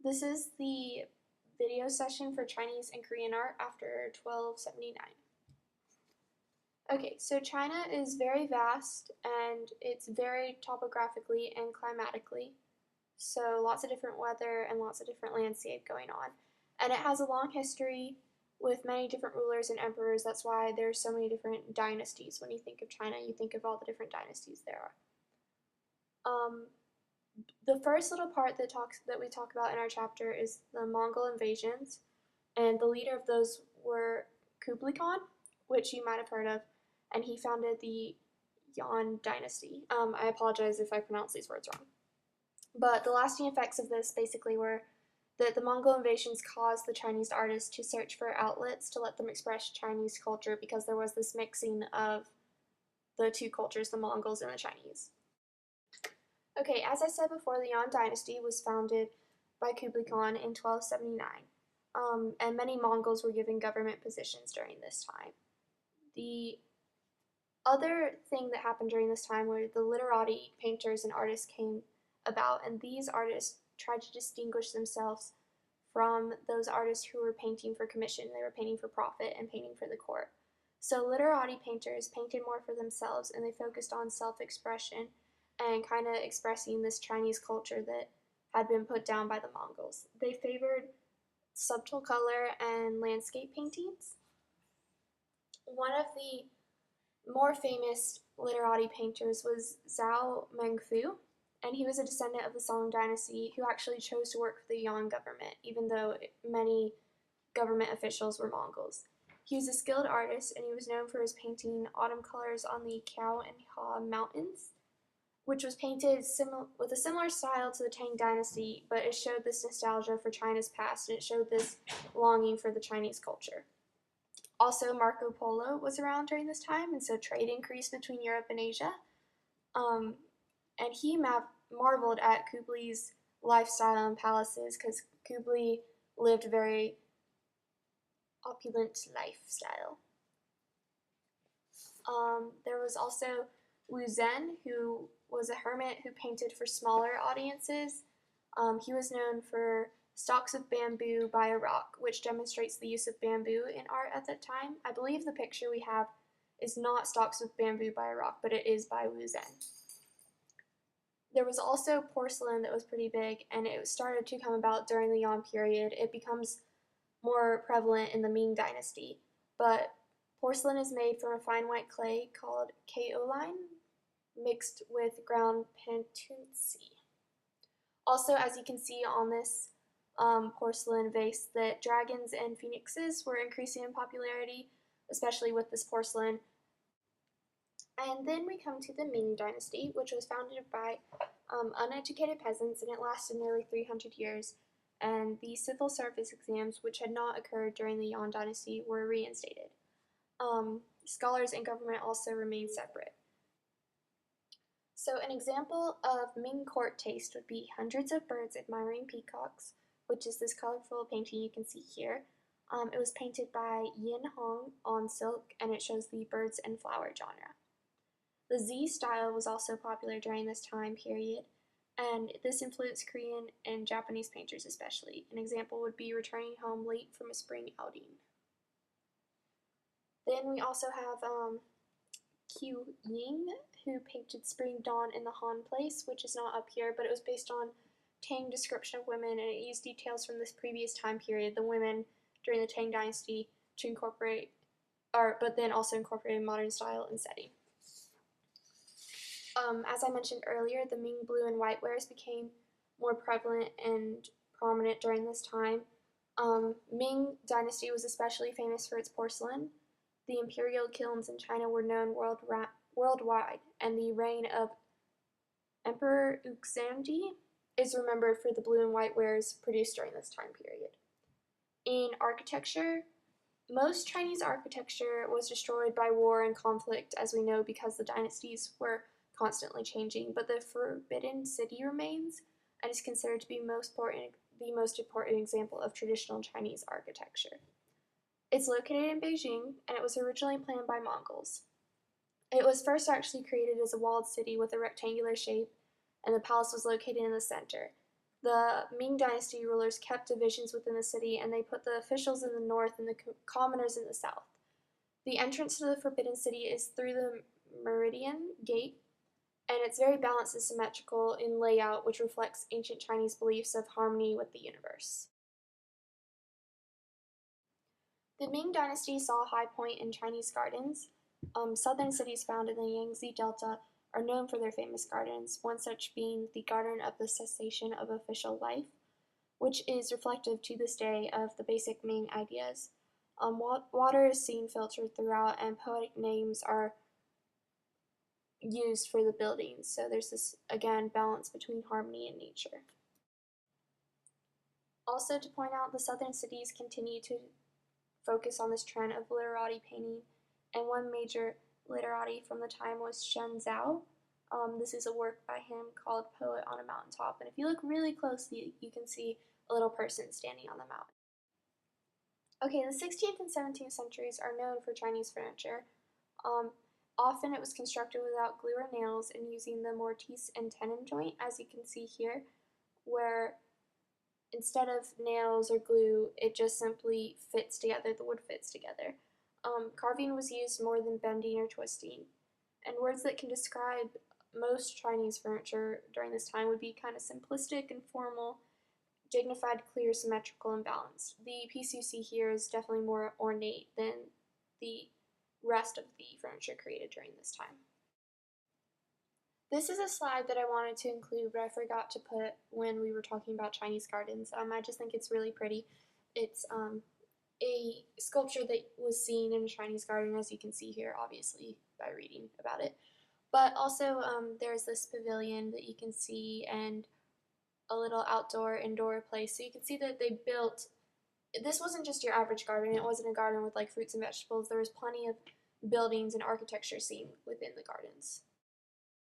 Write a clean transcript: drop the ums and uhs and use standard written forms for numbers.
This is the video session for Chinese and Korean art after 1279. Okay, so China is very vast and it's varied topographically and climatically. So lots of different weather and lots of different landscape going on. And it has a long history with many different rulers and emperors. That's why there's so many different dynasties. When you think of China, you think of all the different dynasties there are. The first little part that we talk about in our chapter is the Mongol invasions, and the leader of those were Kublai Khan, which you might have heard of, and he founded the Yuan dynasty. I apologize if I pronounce these words wrong. But the lasting effects of this basically were that the Mongol invasions caused the Chinese artists to search for outlets to let them express Chinese culture because there was this mixing of the two cultures, the Mongols and the Chinese. Okay, as I said before, the Yuan dynasty was founded by Kublai Khan in 1279, and many Mongols were given government positions during this time. The other thing that happened during this time were the literati, painters, and artists came about, and these artists tried to distinguish themselves from those artists who were painting for commission. They were painting for profit and painting for the court. So literati painters painted more for themselves, and they focused on self-expression and kind of expressing this Chinese culture that had been put down by the Mongols. They favored subtle color and landscape paintings. One of the more famous literati painters was Zhao Mengfu, and he was a descendant of the Song dynasty who actually chose to work for the Yuan government, even though many government officials were Mongols. He was a skilled artist, and he was known for his painting autumn colors on the Qiao and Ha mountains, which was painted with a similar style to the Tang dynasty, but it showed this nostalgia for China's past, and it showed this longing for the Chinese culture. Also, Marco Polo was around during this time, and so trade increased between Europe and Asia. And he marveled at Kublai's lifestyle and palaces because Kublai lived a very opulent lifestyle. There was also Wu Zhen, who was a hermit who painted for smaller audiences. He was known for stalks of bamboo by a rock, which demonstrates the use of bamboo in art at that time. I believe the picture we have is not stalks of bamboo by a rock, but it is by Wu Zhen. There was also porcelain that was pretty big, and it started to come about during the Yuan period. It becomes more prevalent in the Ming dynasty, but porcelain is made from a fine white clay called kaolin, mixed with ground patunci. Also, as you can see on this porcelain vase, that dragons and phoenixes were increasing in popularity, especially with this porcelain. And then we come to the Ming dynasty, which was founded by uneducated peasants, and it lasted nearly 300 years. And the civil service exams, which had not occurred during the Yuan dynasty, were reinstated. Scholars and government also remained separate. So an example of Ming court taste would be hundreds of birds admiring peacocks, which is this colorful painting you can see here. It was painted by Yin Hong on silk, and it shows the birds and flower genre. The Z style was also popular during this time period, and this influenced Korean and Japanese painters especially. An example would be returning home late from a spring outing. Then we also have Qiu Ying, who painted Spring Dawn in the Han Place, which is not up here, but it was based on Tang description of women, and it used details from this previous time period, the women during the Tang dynasty, to incorporate, but then also incorporated modern style and setting. As I mentioned earlier, the Ming blue and white wares became more prevalent and prominent during this time. Ming dynasty was especially famous for its porcelain. The imperial kilns in China were known worldwide, and the reign of Emperor Uxandi is remembered for the blue and white wares produced during this time period. In architecture, most Chinese architecture was destroyed by war and conflict, as we know, because the dynasties were constantly changing, but the Forbidden City remains and is considered to be the most important example of traditional Chinese architecture. It's located in Beijing, and it was originally planned by Mongols. It was first actually created as a walled city with a rectangular shape, and the palace was located in the center. the Ming Dynasty rulers kept divisions within the city, and they put the officials in the north and the commoners in the south. The entrance to the Forbidden City is through the Meridian Gate, and it's very balanced and symmetrical in layout, which reflects ancient Chinese beliefs of harmony with the universe. The Ming Dynasty saw a high point in Chinese gardens. Southern cities found in the Yangtze Delta are known for their famous gardens, one such being the Garden of the Cessation of Official Life, which is reflective to this day of the basic Ming ideas. Water is seen filtered throughout, and poetic names are used for the buildings. So there's this, again, balance between harmony and nature. Also, to point out, the southern cities continue to focus on this trend of literati painting, and one major literati from the time was Shen Zhao. This is a work by him called Poet on a Mountaintop, and if you look really closely, you can see a little person standing on the mountain. Okay, the 16th and 17th centuries are known for Chinese furniture. Often it was constructed without glue or nails and using the mortise and tenon joint, as you can see here, where instead of nails or glue, it just simply fits together, the wood fits together. Carving was used more than bending or twisting. And words that can describe most Chinese furniture during this time would be kind of simplistic and formal, dignified, clear, symmetrical, and balanced. The piece you see here is definitely more ornate than the rest of the furniture created during this time. This is a slide that I wanted to include, but I forgot to put when we were talking about Chinese gardens. I just think it's really pretty. It's a sculpture that was seen in a Chinese garden, as you can see here, obviously, by reading about it. But also, there's this pavilion that you can see, and a little indoor place. So you can see that they built, this wasn't just your average garden. It wasn't a garden with like fruits and vegetables. There was plenty of buildings and architecture seen within the gardens.